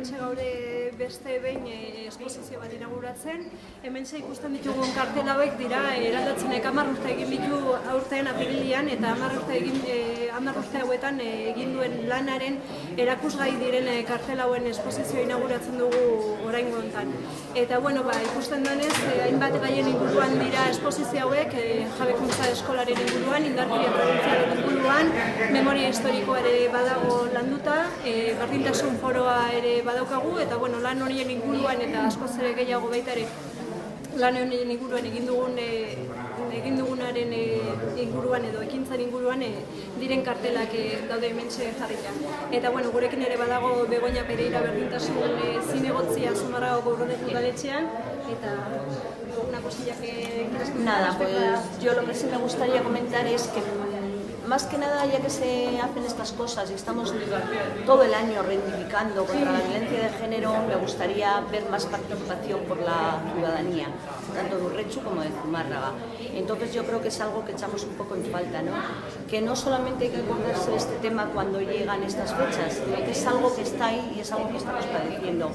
hementxe gaude beste behin esposizio bat inauguratzen. Hementxe ikusten ditugun kartel hauek dira eraldatzenek 10 urte egin ditu aurten apirilean eta 10 urte hauetan egin duen lanaren erakusgai diren kartel hauen esposizioa inauguratzen dugu oraingo honetan. Eta bueno, ikusten denez, hainbat gaien inguruan dira esposizio hauek, jabekuntza eskolaren inguruan, indarkeria probintzialen inguruan, memoria historikoa ere badago landuta, berdintasun foroa ere badaukagu, eta bueno, lan horien inguruan eta askoz ere gehiago baita ere lan horien inguruan egin dugunaren inguruan edo ekintzan inguruan diren kartelak daude hementxe jarrita. Eta bueno, gurekin ere badago Begoña Pereira berdintasun zinegotzia Zumarragoko udaletxean, eta una cosilla que quieres comentar. Nada, pues yo lo que sí me gustaría comentar es que más que nada, ya que se hacen estas cosas y estamos todo el año reivindicando contra la violencia de género, me gustaría ver más participación por la ciudadanía, tanto de Urretxu como de Zumárraga. Entonces yo creo que es algo que echamos un poco en falta, ¿no? Que no solamente hay que acordarse de este tema cuando llegan estas fechas, sino que es algo que está ahí y es algo que estamos padeciendo.